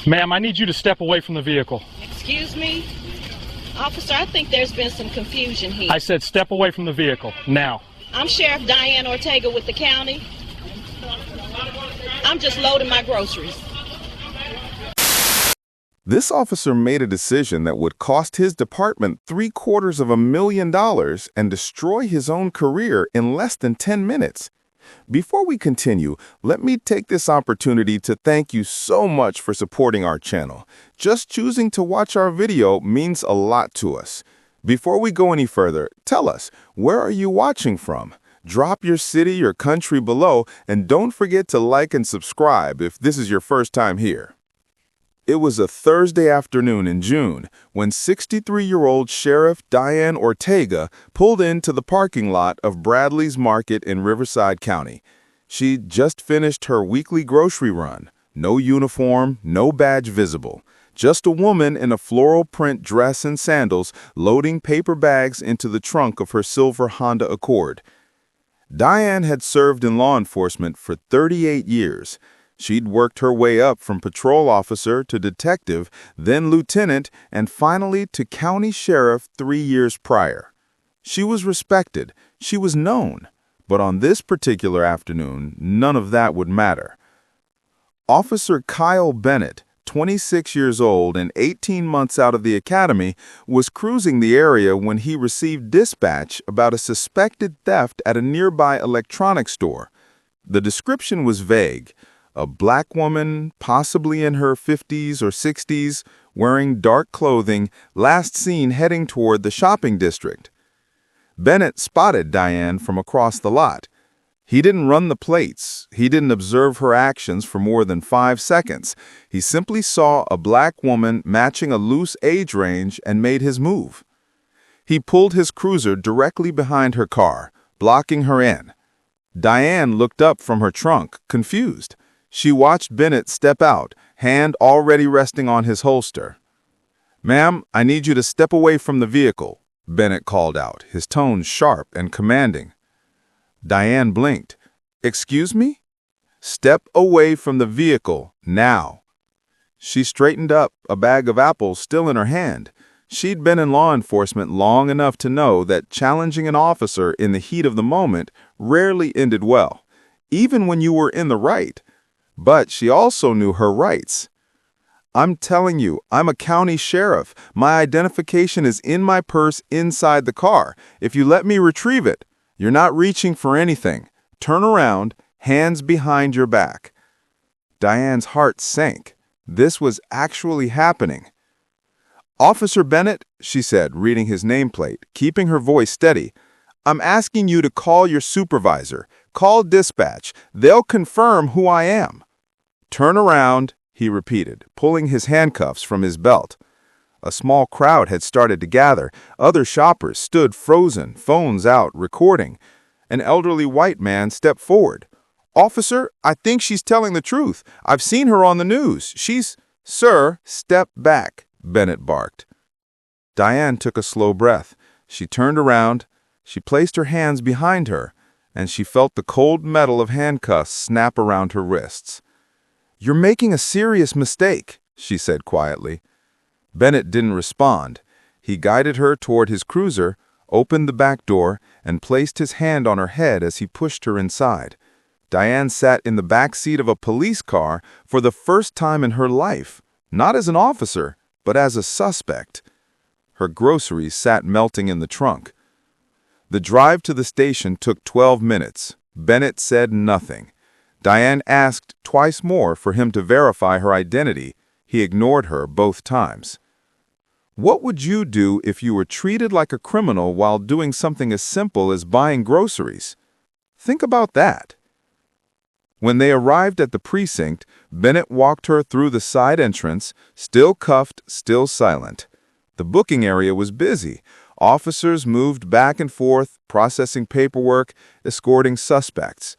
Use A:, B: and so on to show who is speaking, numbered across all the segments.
A: Ma'am, I need you to step away from the vehicle.
B: Excuse me? Officer, I think there's been some confusion here.
A: I said step away from the vehicle, now.
B: I'm Sheriff Diane Ortega with the county. I'm just loading my groceries.
C: This officer made a decision that would cost his department $750,000 and destroy his own career in less than 10 minutes. Before we continue, let me take this opportunity to thank you so much for supporting our channel. Just choosing to watch our video means a lot to us. Before we go any further, tell us, where are you watching from? Drop your city or country below, and don't forget to like and subscribe if this is your first time here. It was a Thursday afternoon in June when 63-year-old Sheriff Diane Ortega pulled into the parking lot of Bradley's Market in Riverside County. She'd just finished her weekly grocery run. No uniform, no badge visible. Just a woman in a floral print dress and sandals loading paper bags into the trunk of her silver Honda Accord. Diane had served in law enforcement for 38 years. She'd worked her way up from patrol officer to detective, then lieutenant, and finally to county sheriff 3 years prior. She was respected, she was known, but on this particular afternoon, none of that would matter. Officer Kyle Bennett, 26 years old and 18 months out of the academy, was cruising the area when he received dispatch about a suspected theft at a nearby electronics store. The description was vague. A black woman, possibly in her 50s or 60s, wearing dark clothing, last seen heading toward the shopping district. Bennett spotted Diane from across the lot. He didn't run the plates. He didn't observe her actions for more than 5 seconds. He simply saw a black woman matching a loose age range and made his move. He pulled his cruiser directly behind her car, blocking her in. Diane looked up from her trunk, confused. She watched Bennett step out, hand already resting on his holster. "Ma'am, I need you to step away from the vehicle," Bennett called out, his tone sharp and commanding. Diane blinked. "Excuse me?" "Step away from the vehicle, now." She straightened up, a bag of apples still in her hand. She'd been in law enforcement long enough to know that challenging an officer in the heat of the moment rarely ended well, even when you were in the right. But she also knew her rights. "I'm telling you, I'm a county sheriff. My identification is in my purse inside the car. If you let me retrieve it, you're not reaching for anything. Turn around, hands behind your back." Diane's heart sank. This was actually happening. "Officer Bennett," she said, reading his nameplate, keeping her voice steady, "I'm asking you to call your supervisor. Call dispatch. They'll confirm who I am." "Turn around," he repeated, pulling his handcuffs from his belt. A small crowd had started to gather. Other shoppers stood frozen, phones out, recording. An elderly white man stepped forward. "Officer, I think she's telling the truth. I've seen her on the news. She's—" "Sir, step back," Bennett barked. Diane took a slow breath. She turned around. She placed her hands behind her, and she felt the cold metal of handcuffs snap around her wrists. "You're making a serious mistake," she said quietly. Bennett didn't respond. He guided her toward his cruiser, opened the back door, and placed his hand on her head as he pushed her inside. Diane sat in the back seat of a police car for the first time in her life, not as an officer, but as a suspect. Her groceries sat melting in the trunk. The drive to the station took 12 minutes. Bennett said nothing. Diane asked twice more for him to verify her identity. He ignored her both times. What would you do if you were treated like a criminal while doing something as simple as buying groceries? Think about that. When they arrived at the precinct, Bennett walked her through the side entrance, still cuffed, still silent. The booking area was busy. Officers moved back and forth, processing paperwork, escorting suspects.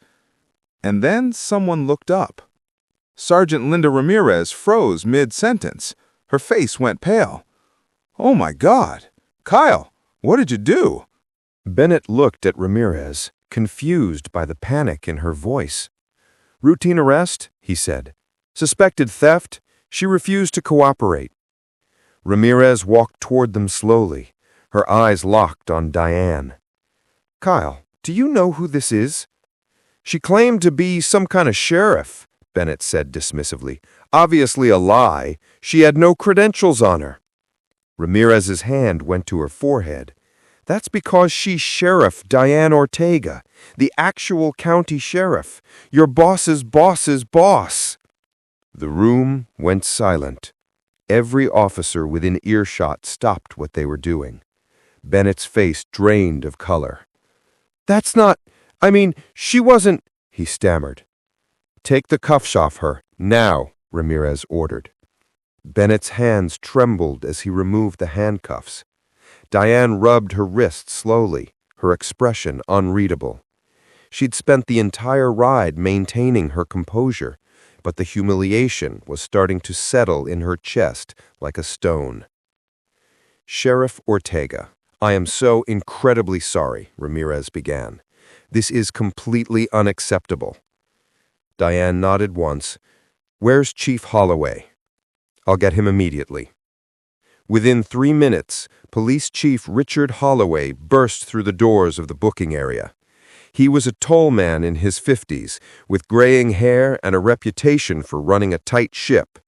C: And then someone looked up. Sergeant Linda Ramirez froze mid-sentence. Her face went pale. "Oh my God! Kyle, what did you do?"
D: Bennett looked at Ramirez, confused by the panic in her voice. "Routine arrest," he said. "Suspected theft. She refused to cooperate. Ramirez walked toward them slowly, her eyes locked on Diane. "Kyle, do you know who this is?" "She claimed to be some kind of sheriff," Bennett said dismissively. "Obviously a lie. She had no credentials on her." Ramirez's hand went to her forehead. "That's because she's Sheriff Diane Ortega, the actual county sheriff, your boss's boss's boss." The room went silent. Every officer within earshot stopped what they were doing. Bennett's face drained of color. "That's not... she wasn't..." he stammered. "Take the cuffs off her, now," Ramirez ordered. Bennett's hands trembled as he removed the handcuffs. Diane rubbed her wrist slowly, her expression unreadable. She'd spent the entire ride maintaining her composure, but the humiliation was starting to settle in her chest like a stone. "Sheriff Ortega, I am so incredibly sorry," Ramirez began. "This is completely unacceptable." Diane nodded once. "Where's Chief Holloway?" "I'll get him immediately." Within 3 minutes, Police Chief Richard Holloway burst through the doors of the booking area. He was a tall man in his 50s, with graying hair and a reputation for running a tight ship.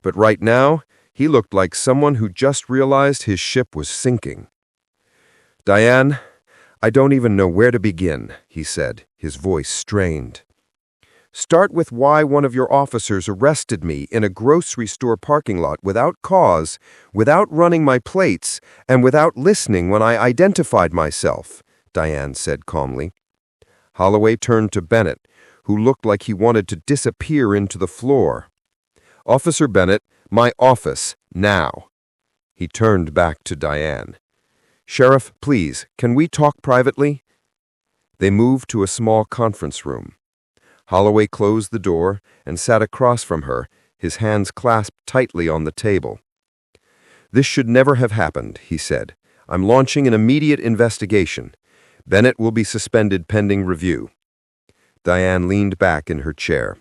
D: But right now, he looked like someone who just realized his ship was sinking. "Diane, I don't even know where to begin," he said, his voice strained. "Start with why one of your officers arrested me in a grocery store parking lot without cause, without running my plates, and without listening when I identified myself," Diane said calmly. Holloway turned to Bennett, who looked like he wanted to disappear into the floor. "Officer Bennett, my office, now." He turned back to Diane. "Sheriff, please, can we talk privately?" They moved to a small conference room. Holloway closed the door and sat across from her, his hands clasped tightly on the table. "This should never have happened," he said. "I'm launching an immediate investigation. Bennett will be suspended pending review." Diane leaned back in her chair.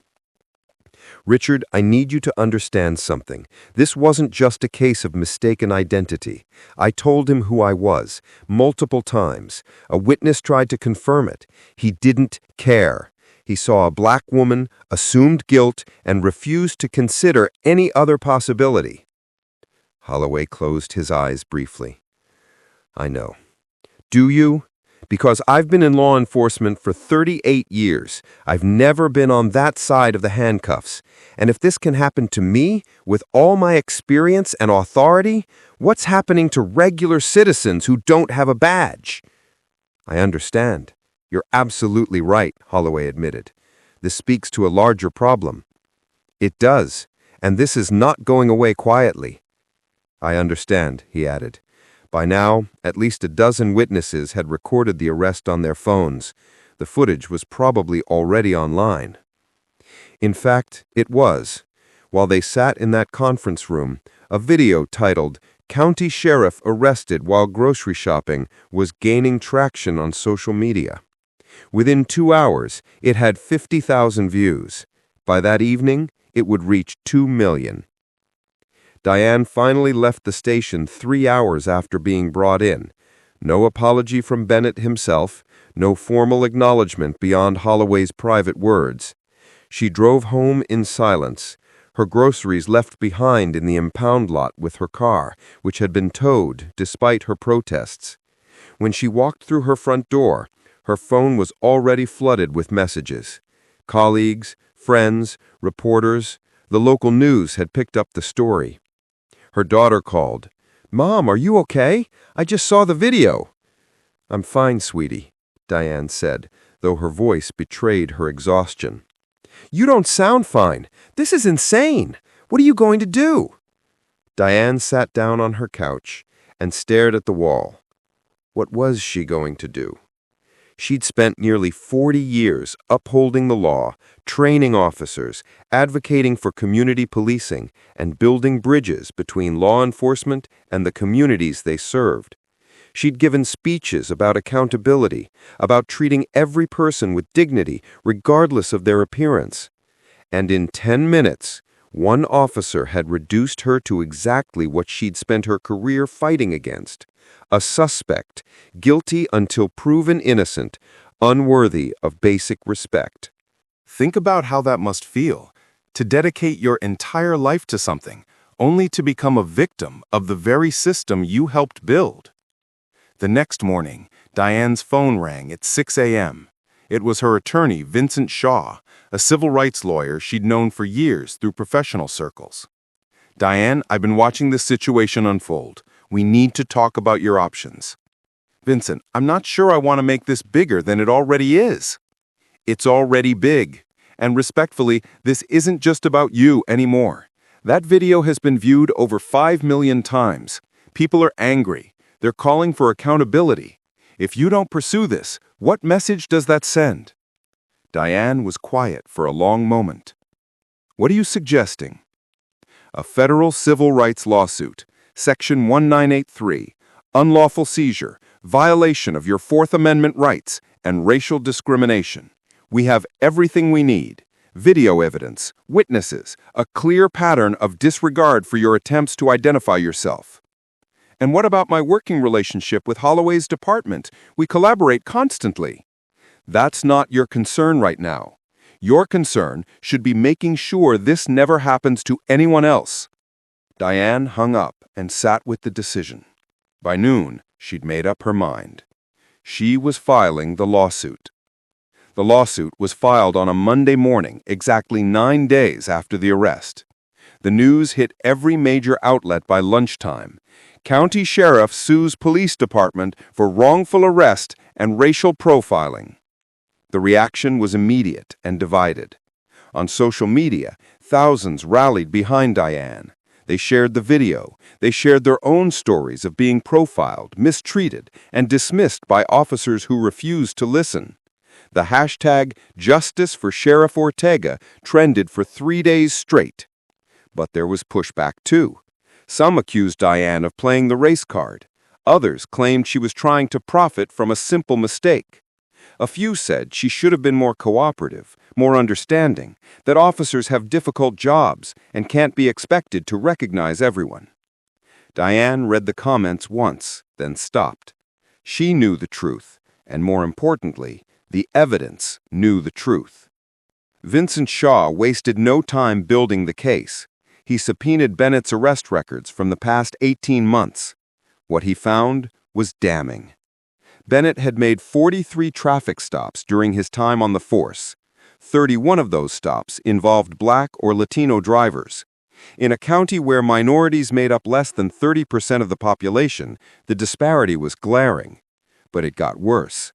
D: "Richard, I need you to understand something. This wasn't just a case of mistaken identity. I told him who I was, multiple times. A witness tried to confirm it. He didn't care. He saw a black woman, assumed guilt, and refused to consider any other possibility." Holloway closed his eyes briefly. "I know. Do you? Because I've been in law enforcement for 38 years. I've never been on that side of the handcuffs. And if this can happen to me, with all my experience and authority, what's happening to regular citizens who don't have a badge?" "I understand. You're absolutely right," Holloway admitted. "This speaks to a larger problem." "It does, and this is not going away quietly." "I understand," he added. By now, at least a dozen witnesses had recorded the arrest on their phones. The footage was probably already online. In fact, it was. While they sat in that conference room, a video titled "County Sheriff Arrested While Grocery Shopping" was gaining traction on social media. Within 2 hours, it had 50,000 views. By that evening, it would reach 2 million. Diane finally left the station 3 hours after being brought in. No apology from Bennett himself, no formal acknowledgement beyond Holloway's private words. She drove home in silence, her groceries left behind in the impound lot with her car, which had been towed despite her protests. When she walked through her front door, her phone was already flooded with messages. Colleagues, friends, reporters, the local news had picked up the story. Her daughter called. "Mom, are you okay? I just saw the video." "I'm fine, sweetie," Diane said, though her voice betrayed her exhaustion. "You don't sound fine. This is insane. What are you going to do?" Diane sat down on her couch and stared at the wall. What was she going to do? She'd spent nearly 40 years upholding the law, training officers, advocating for community policing, and building bridges between law enforcement and the communities they served. She'd given speeches about accountability, about treating every person with dignity, regardless of their appearance. And in 10 minutes, One officer had reduced her to exactly what she'd spent her career fighting against: a suspect, guilty until proven innocent, unworthy of basic respect.
C: Think about how that must feel, to dedicate your entire life to something, only to become a victim of the very system you helped build. The next morning, Diane's phone rang at 6 a.m. It was her attorney, Vincent Shaw, a civil rights lawyer she'd known for years through professional circles. "Diane, I've been watching this situation unfold. We need to talk about your options." "Vincent, I'm not sure I want to make this bigger than it already is." "It's already big. And respectfully, this isn't just about you anymore. That video has been viewed over 5 million times. People are angry. They're calling for accountability. If you don't pursue this, what message does that send?" Diane was quiet for a long moment. "What are you suggesting?" "A federal civil rights lawsuit, Section 1983, unlawful seizure, violation of your Fourth Amendment rights, and racial discrimination. We have everything we need: video evidence, witnesses, a clear pattern of disregard for your attempts to identify yourself." "And what about my working relationship with Holloway's department? We collaborate constantly." "That's not your concern right now. Your concern should be making sure this never happens to anyone else." Diane hung up and sat with the decision. By noon, she'd made up her mind. She was filing the lawsuit. The lawsuit was filed on a Monday morning, exactly 9 days after the arrest. The news hit every major outlet by lunchtime. County Sheriff sues police department for wrongful arrest and racial profiling. The reaction was immediate and divided. On social media, thousands rallied behind Diane. They shared the video. They shared their own stories of being profiled, mistreated, and dismissed by officers who refused to listen. The hashtag Justice for Sheriff Ortega trended for 3 days straight. But there was pushback too. Some accused Diane of playing the race card. Others claimed she was trying to profit from a simple mistake. A few said she should have been more cooperative, more understanding, that officers have difficult jobs and can't be expected to recognize everyone. Diane read the comments once, then stopped. She knew the truth, and more importantly, the evidence knew the truth. Vincent Shaw wasted no time building the case. He subpoenaed Bennett's arrest records from the past 18 months. What he found was damning. Bennett had made 43 traffic stops during his time on the force. 31 of those stops involved Black or Latino drivers. In a county where minorities made up less than 30% of the population, the disparity was glaring. But it got worse.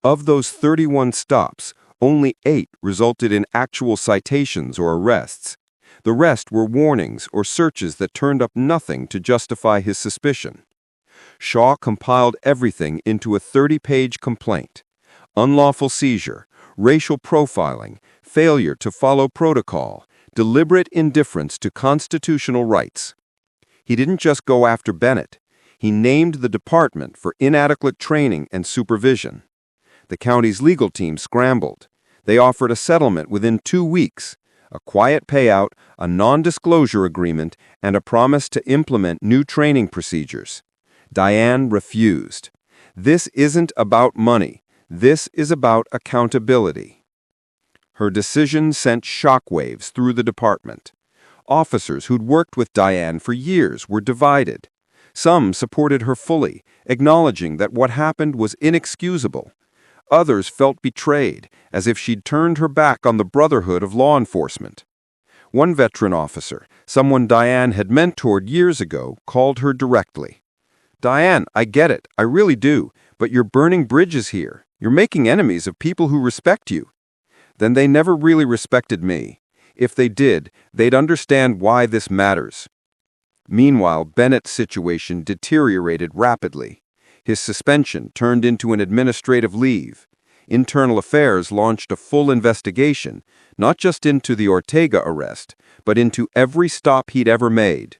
C: Of those 31 stops, only 8 resulted in actual citations or arrests. The rest were warnings or searches that turned up nothing to justify his suspicion. Shaw compiled everything into a 30-page complaint: unlawful seizure, racial profiling, failure to follow protocol, deliberate indifference to constitutional rights. He didn't just go after Bennett. He named the department for inadequate training and supervision. The county's legal team scrambled. They offered a settlement within 2 weeks, a quiet payout, a non-disclosure agreement, and a promise to implement new training procedures. Diane refused. This isn't about money. This is about accountability. Her decision sent shockwaves through the department. Officers who'd worked with Diane for years were divided. Some supported her fully, acknowledging that what happened was inexcusable. Others felt betrayed, as if she'd turned her back on the brotherhood of law enforcement. One veteran officer, someone Diane had mentored years ago, called her directly. "Diane, I get it, I really do, but you're burning bridges here. You're making enemies of people who respect you." "Then they never really respected me. If they did, they'd understand why this matters." Meanwhile, Bennett's situation deteriorated rapidly. His suspension turned into an administrative leave. Internal Affairs launched a full investigation, not just into the Ortega arrest, but into every stop he'd ever made.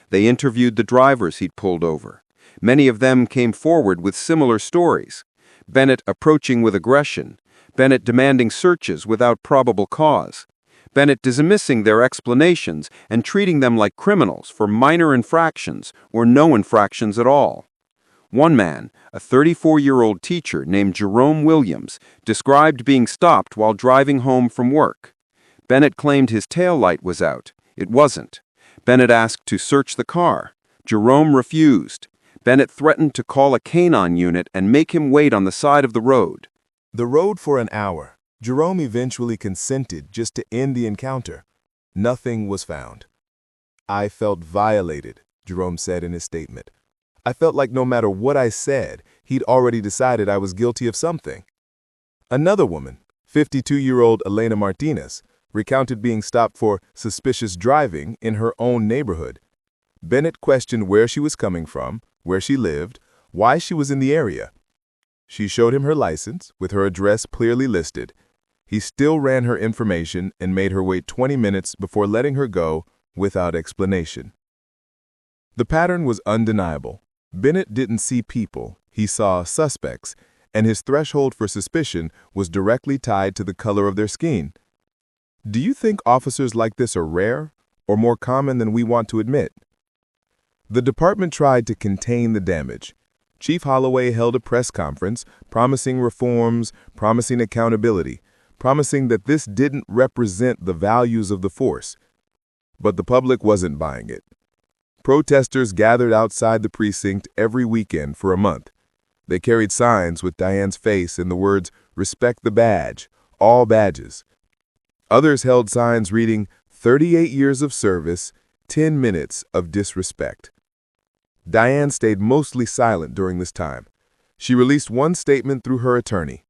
C: They interviewed the drivers he'd pulled over. Many of them came forward with similar stories. Bennett approaching with aggression, Bennett demanding searches without probable cause,
E: Bennett dismissing their explanations and treating them like criminals for minor infractions or no infractions at all. One man, a 34-year-old teacher named Jerome Williams, described being stopped while driving home from work. Bennett claimed his taillight was out. It wasn't. Bennett asked to search the car. Jerome refused. Bennett threatened to call a canine unit and make him wait on the side of the road.
C: The road for an hour. Jerome eventually consented just to end the encounter. Nothing was found. "I felt violated," Jerome said in his statement. "I felt like no matter what I said, he'd already decided I was guilty of something." Another woman, 52-year-old Elena Martinez, recounted being stopped for suspicious driving in her own neighborhood. Bennett questioned where she was coming from, where she lived, why she was in the area. She showed him her license, with her address clearly listed. He still ran her information and made her wait 20 minutes before letting her go without explanation. The pattern was undeniable. Bennett didn't see people, he saw suspects, and his threshold for suspicion was directly tied to the color of their skin. Do you think officers like this are rare or more common than we want to admit? The department tried to contain the damage. Chief Holloway held a press conference promising reforms, promising accountability, promising that this didn't represent the values of the force. But the public wasn't buying it. Protesters gathered outside the precinct every weekend for a month. They carried signs with Diane's face and the words, "Respect the badge, all badges." Others held signs reading, "38 years of service, 10 minutes of disrespect." Diane stayed mostly silent during this time. She released one statement through her attorney.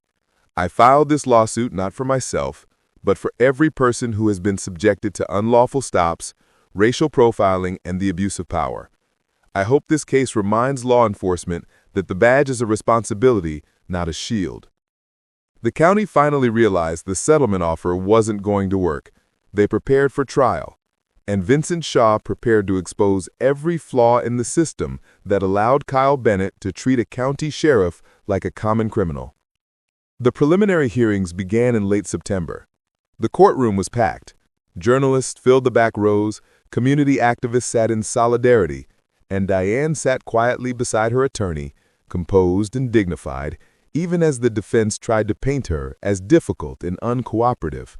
C: "I filed this lawsuit not for myself, but for every person who has been subjected to unlawful stops, racial profiling, and the abuse of power. I hope this case reminds law enforcement that the badge is a responsibility, not a shield." The county finally realized the settlement offer wasn't going to work. They prepared for trial, and Vincent Shaw prepared to expose every flaw in the system that allowed Kyle Bennett to treat a county sheriff like a common criminal. The preliminary hearings began in late September. The courtroom was packed. Journalists filled the back rows, community activists sat in solidarity, and Diane sat quietly beside her attorney, composed and dignified, even as the defense tried to paint her as difficult and uncooperative.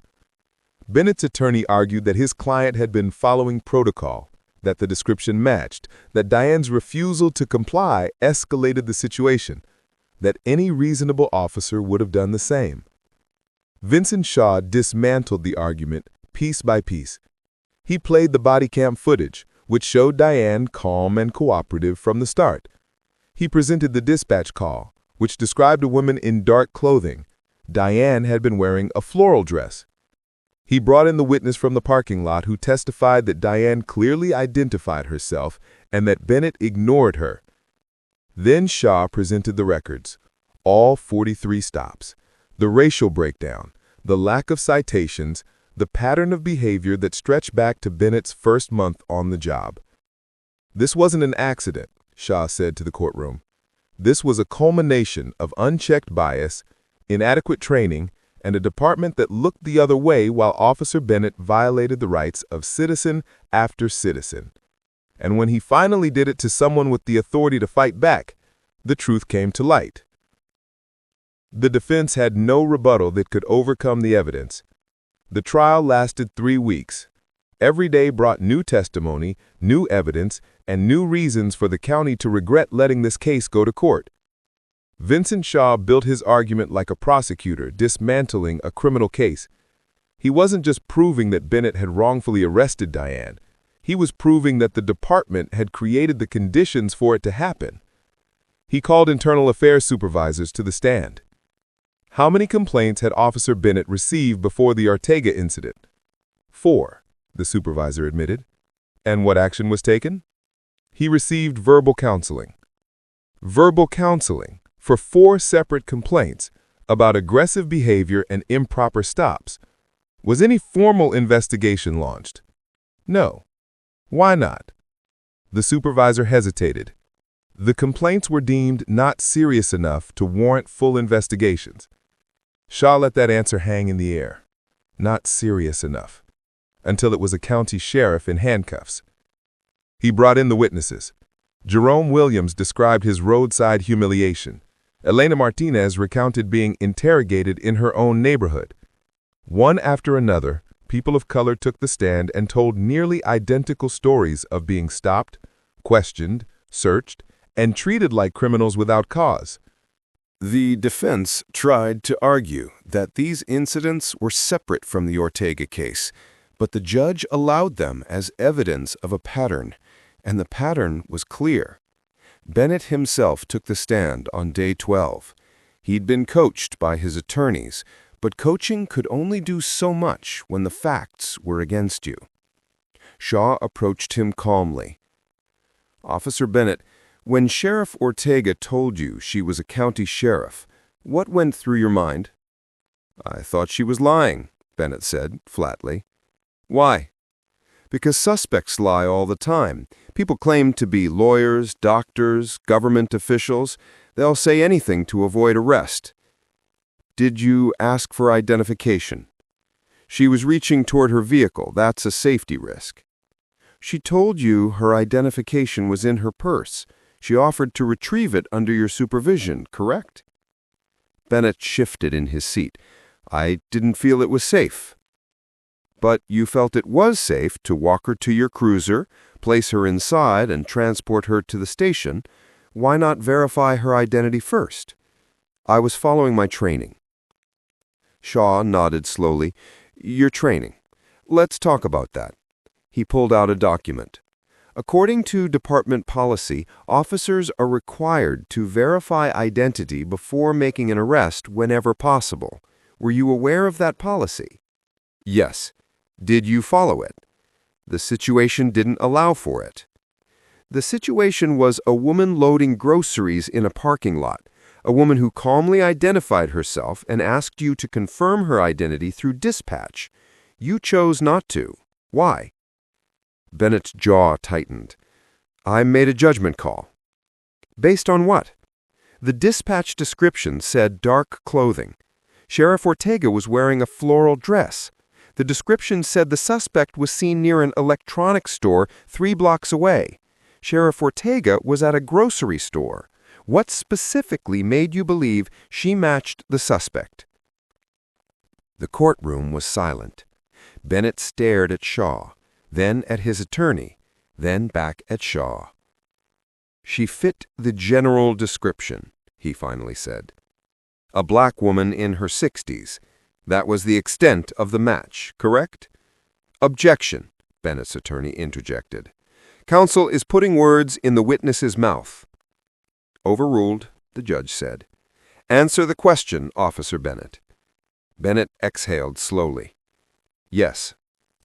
C: Bennett's attorney argued that his client had been following protocol, that the description matched, that Diane's refusal to comply escalated the situation, that any reasonable officer would have done the same. Vincent Shaw dismantled the argument piece by piece. He played the body cam footage, which showed Diane calm and cooperative from the start. He presented the dispatch call, which described a woman in dark clothing. Diane had been wearing a floral dress. He brought in the witness from the parking lot who testified that Diane clearly identified herself and that Bennett ignored her. Then Shaw presented the records, all 43 stops, the racial breakdown, the lack of citations, the pattern of behavior that stretched back to Bennett's first month on the job. "This wasn't an accident," Shaw said to the courtroom. "This was a culmination of unchecked bias, inadequate training, and a department that looked the other way while Officer Bennett violated the rights of citizen after citizen. And when he finally did it to someone with the authority to fight back, the truth came to light." The defense had no rebuttal that could overcome the evidence. The trial lasted 3 weeks. Every day brought new testimony, new evidence, and new reasons for the county to regret letting this case go to court. Vincent Shaw built his argument like a prosecutor dismantling a criminal case. He wasn't just proving that Bennett had wrongfully arrested Diane. He was proving that the department had created the conditions for it to happen. He called internal affairs supervisors to the stand. How many complaints had Officer Bennett received before the Ortega incident? 4, the supervisor admitted. And what action was taken? He received verbal counseling. Verbal counseling for 4 separate complaints about aggressive behavior and improper stops. Was any formal investigation launched? No. Why not? The supervisor hesitated. The complaints were deemed not serious enough to warrant full investigations. Shaw let that answer hang in the air. Not serious enough. until it was a county sheriff in handcuffs. He brought in the witnesses. Jerome Williams described his roadside humiliation. Elena Martinez recounted being interrogated in her own neighborhood. One after another, people of color took the stand and told nearly identical stories of being stopped, questioned, searched, and treated like criminals without cause.
F: The defense tried to argue that these incidents were separate from the Ortega case, but the judge allowed them as evidence of a pattern, and the pattern was clear. Bennett himself took the stand on day 12. He'd been coached by his attorneys, but coaching could only do so much when the facts were against you. Shaw approached him calmly. "Officer Bennett, when Sheriff Ortega told you she was a county sheriff, what went through your mind?" "I thought she was lying," Bennett said, flatly. "Why?" "Because suspects lie all the time. People claim to be lawyers, doctors, government officials. They'll say anything to avoid arrest." "Did you ask for identification?" "She was reaching toward her vehicle. That's a safety risk." "She told you her identification was in her purse. She offered to retrieve it under your supervision, correct?" Bennett shifted in his seat. "I didn't feel it was safe." "But you felt it was safe to walk her to your cruiser, place her inside, and transport her to the station. Why not verify her identity first?" "I was following my training." Shaw nodded slowly. "Your training. Let's talk about that." He pulled out a document. "According to department policy, officers are required to verify identity before making an arrest whenever possible. Were you aware of that policy?" "Yes." "Did you follow it?" "The situation didn't allow for it." "The situation was a woman loading groceries in a parking lot, a woman who calmly identified herself and asked you to confirm her identity through dispatch. You chose not to. Why?" Bennett's jaw tightened. "I made a judgment call." "Based on what?" "The dispatch description said dark clothing. Sheriff Ortega was wearing a floral dress. The description said the suspect was seen near an electronics store 3 blocks away. Sheriff Ortega was at a grocery store. What specifically made you believe she matched the suspect?" The courtroom was silent. Bennett stared at Shaw, then at his attorney, then back at Shaw. "She fit the general description," he finally said. "A black woman in her 60s. That was the extent of the match, correct?" "Objection," Bennett's attorney interjected. "Counsel is putting words in the witness's mouth." "Overruled," the judge said. "Answer the question, Officer Bennett." Bennett exhaled slowly. "Yes,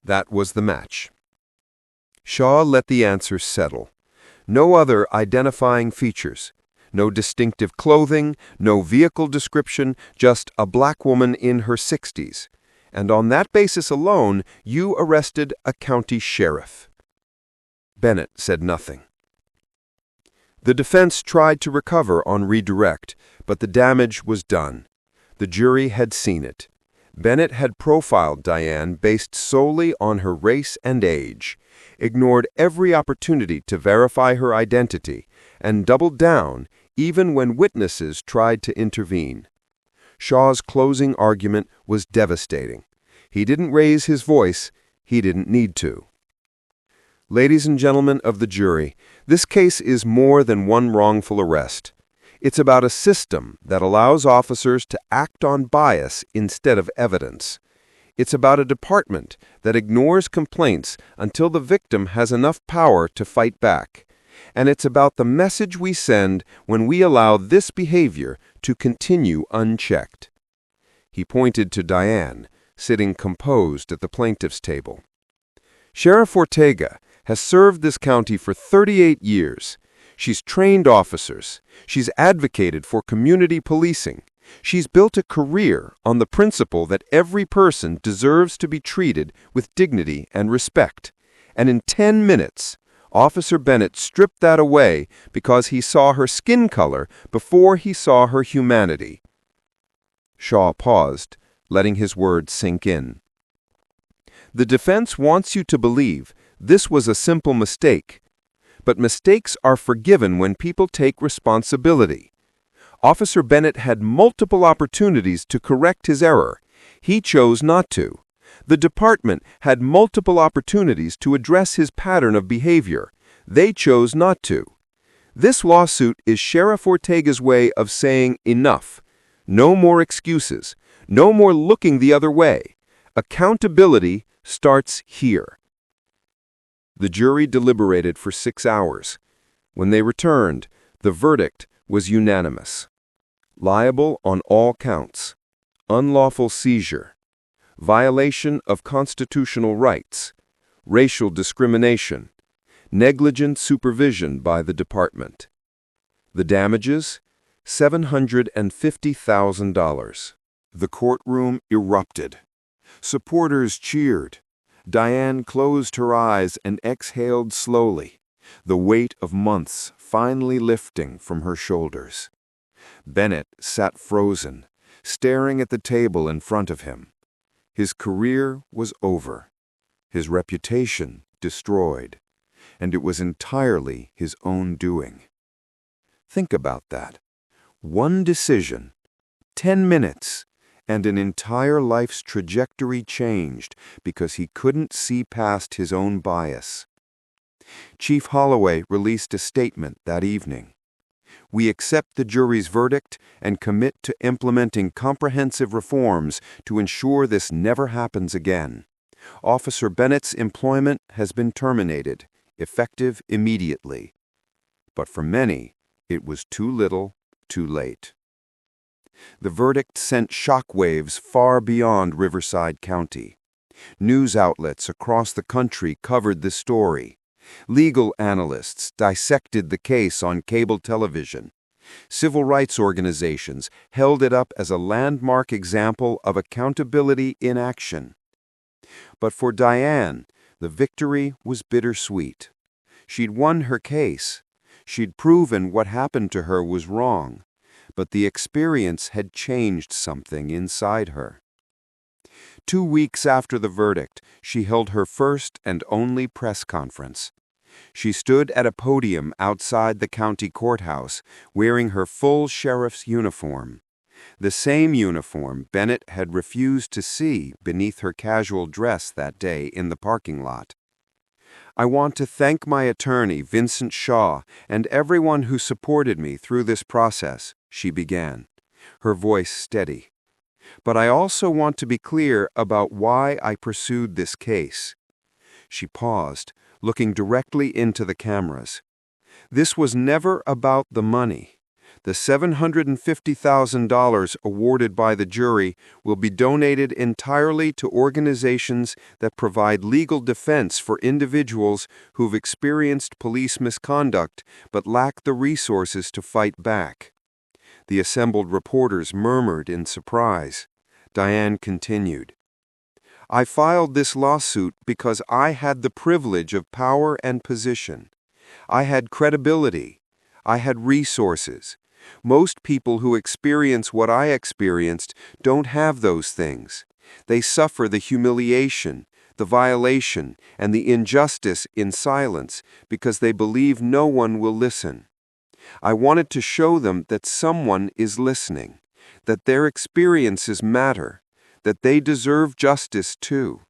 F: that was the match." Shaw let the answer settle. No other identifying features. No distinctive clothing, no vehicle description, just a black woman in her 60s. And on that basis alone, you arrested a county sheriff. Bennett said nothing. The defense tried to recover on redirect, but the damage was done. The jury had seen it. Bennett had profiled Diane based solely on her race and age, ignored every opportunity to verify her identity, and doubled down even when witnesses tried to intervene. Shaw's closing argument was devastating. He didn't raise his voice. He didn't need to. Ladies and gentlemen of the jury, this case is more than one wrongful arrest. It's about a system that allows officers to act on bias instead of evidence. It's about a department that ignores complaints until the victim has enough power to fight back. And it's about the message we send when we allow this behavior to continue unchecked. He pointed to Diane, sitting composed at the plaintiff's table. Sheriff Ortega has served this county for 38 years. She's trained officers. She's advocated for community policing. She's built a career on the principle that every person deserves to be treated with dignity and respect. And in 10 minutes, Officer Bennett stripped that away because he saw her skin color before he saw her humanity. Shaw paused, letting his words sink in.
E: The defense wants you to believe this was a simple mistake. But mistakes are forgiven when people take responsibility. Officer Bennett had multiple opportunities to correct his error. He chose not to. The department had multiple opportunities to address his pattern of behavior. They chose not to. This lawsuit is Sheriff Ortega's way of saying enough. No more excuses. No more looking the other way. Accountability starts here. The jury deliberated for 6 hours. When they returned, the verdict was unanimous. Liable on all counts. Unlawful seizure. Violation of constitutional rights. Racial discrimination. Negligent supervision by the department. The damages? $750,000.
C: The courtroom erupted. Supporters cheered. Diane closed her eyes and exhaled slowly, the weight of months finally lifting from her shoulders. Bennett sat frozen, staring at the table in front of him. His career was over, his reputation destroyed, and it was entirely his own doing. Think about that. One decision, 10 minutes, and an entire life's trajectory changed because he couldn't see past his own bias. Chief Holloway released a statement that evening. We accept the jury's verdict and commit to implementing comprehensive reforms to ensure this never happens again. Officer Bennett's employment has been terminated, effective immediately. But for many, it was too little, too late. The verdict sent shockwaves far beyond Riverside County. News outlets across the country covered the story. Legal analysts dissected the case on cable television. Civil rights organizations held it up as a landmark example of accountability in action. But for Diane, the victory was bittersweet. She'd won her case. She'd proven what happened to her was wrong. But the experience had changed something inside her. 2 weeks after the verdict, she held her first and only press conference. She stood at a podium outside the county courthouse, wearing her full sheriff's uniform. The same uniform Bennett had refused to see beneath her casual dress that day in the parking lot. I want to thank my attorney, Vincent Shaw, and everyone who supported me through this process, she began, her voice steady. But I also want to be clear about why I pursued this case. She paused, looking directly into the cameras. This was never about the money. The $750,000 awarded by the jury will be donated entirely to organizations that provide legal defense for individuals who've experienced police misconduct but lack the resources to fight back. The assembled reporters murmured in surprise. Diane continued. I filed this lawsuit because I had the privilege of power and position. I had credibility. I had resources. Most people who experience what I experienced don't have those things. They suffer the humiliation, the violation, and the injustice in silence because they believe no one will listen. I wanted to show them that someone is listening, that their experiences matter, that they deserve justice too.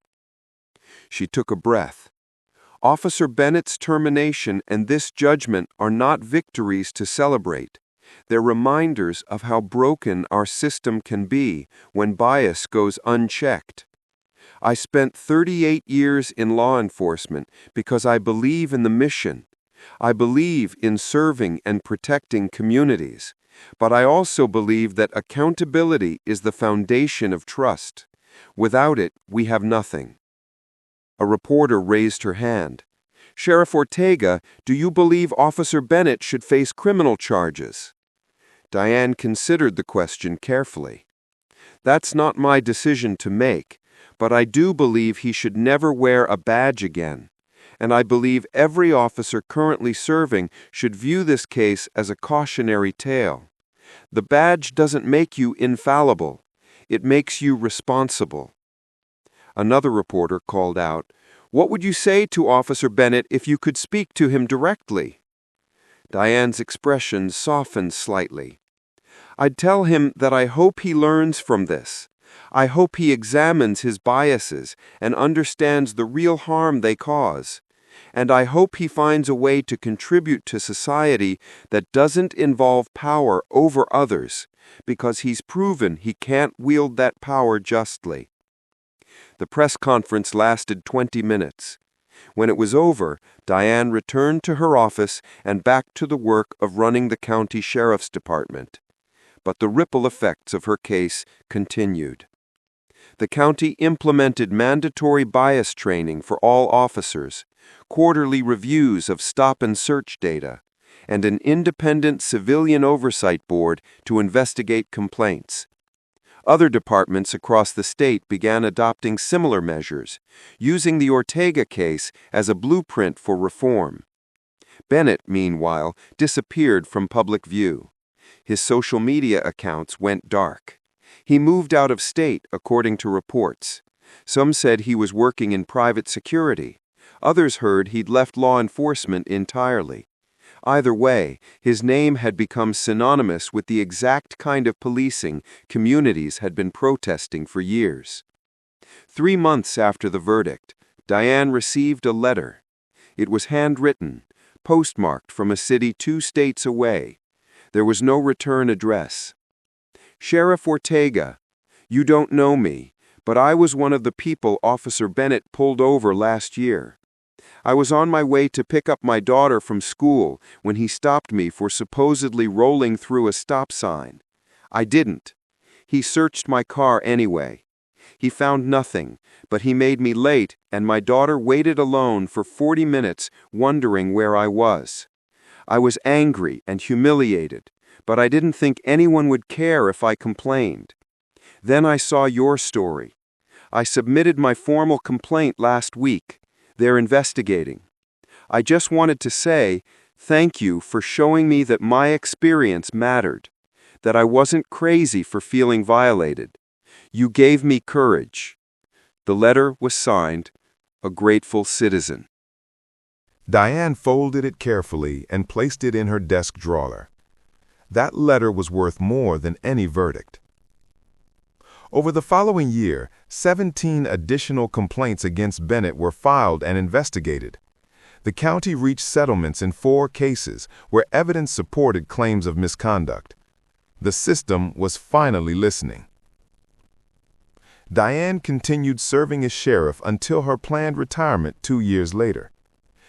C: She took a breath. Officer Bennett's termination and this judgment are not victories to celebrate. They're reminders of how broken our system can be when bias goes unchecked. I spent 38 years in law enforcement because I believe in the mission. I believe in serving and protecting communities. But I also believe that accountability is the foundation of trust. Without it, we have nothing. A reporter raised her hand. Sheriff Ortega, do you believe Officer Bennett should face criminal charges? Diane considered the question carefully. That's not my decision to make, but I do believe he should never wear a badge again. And I believe every officer currently serving should view this case as a cautionary tale. The badge doesn't make you infallible. It makes you responsible.
E: Another reporter called out, "What would you say to Officer Bennett if you could speak to him directly?" Diane's expression softened slightly. "I'd tell him that I hope he learns from this. I hope he examines his biases and understands the real harm they cause. And I hope he finds a way to contribute to society that doesn't involve power over others, because he's proven he can't wield that power justly." The press conference lasted 20 minutes. When it was over, Diane returned to her office and back to the work of running the county sheriff's department. But the ripple effects of her case continued. The county implemented mandatory bias training for all officers, quarterly reviews of stop and search data, and an independent civilian oversight board to investigate complaints. Other departments across the state began adopting similar measures, using the Ortega case as a blueprint for reform. Bennett, meanwhile, disappeared from public view. His social media accounts went dark. He moved out of state, according to reports. Some said he was working in private security. Others heard he'd left law enforcement entirely. Either way, his name had become synonymous with the exact kind of policing communities had been protesting for years. 3 months after the verdict, Diane received a letter. It was handwritten, postmarked from a city 2 states away. There was no return address. "Sheriff Ortega, you don't know me, but I was one of the people Officer Bennett pulled over last year. I was on my way to pick up my daughter from school when he stopped me for supposedly rolling through a stop sign. I didn't. He searched my car anyway. He found nothing, but he made me late, and my daughter waited alone for 40 minutes wondering where I was. I was angry and humiliated, but I didn't think anyone would care if I complained. Then I saw your story. I submitted my formal complaint last week. They're investigating. I just wanted to say thank you for showing me that my experience mattered, that I wasn't crazy for feeling violated. You gave me courage." The letter was signed, "A Grateful Citizen."
C: Diane folded it carefully and placed it in her desk drawer. That letter was worth more than any verdict. Over the following year, 17 additional complaints against Bennett were filed and investigated. The county reached settlements in 4 cases where evidence supported claims of misconduct. The system was finally listening. Diane continued serving as sheriff until her planned retirement 2 years later.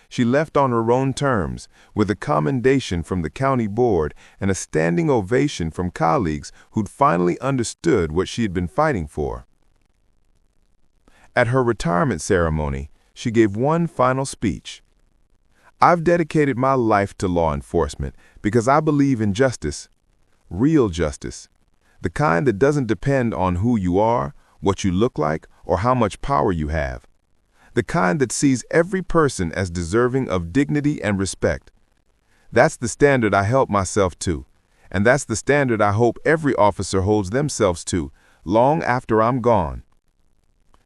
C: She left on her own terms, with a commendation from the county board and a standing ovation from colleagues who'd finally understood what she had been fighting for. At her retirement ceremony, she gave one final speech. "I've dedicated my life to law enforcement because I believe in justice, real justice, the kind that doesn't depend on who you are, what you look like, or how much power you have. The kind that sees every person as deserving of dignity and respect. That's the standard I held myself to, and that's the standard I hope every officer holds themselves to long after I'm gone."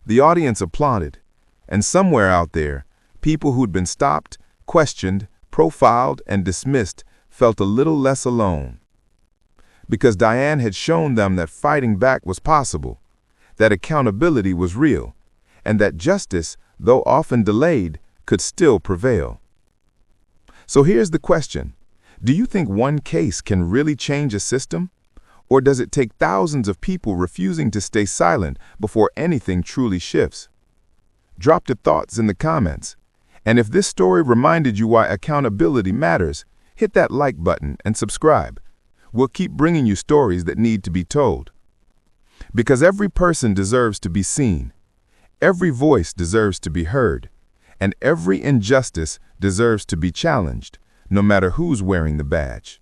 C: The audience applauded, and somewhere out there, people who'd been stopped, questioned, profiled, and dismissed felt a little less alone. Because Diane had shown them that fighting back was possible, that accountability was real, and that justice, though often delayed, could still prevail. So here's the question. Do you think one case can really change a system? Or does it take thousands of people refusing to stay silent before anything truly shifts? Drop your thoughts in the comments. And if this story reminded you why accountability matters, hit that like button and subscribe. We'll keep bringing you stories that need to be told. Because every person deserves to be seen. Every voice deserves to be heard, and every injustice deserves to be challenged, no matter who's wearing the badge.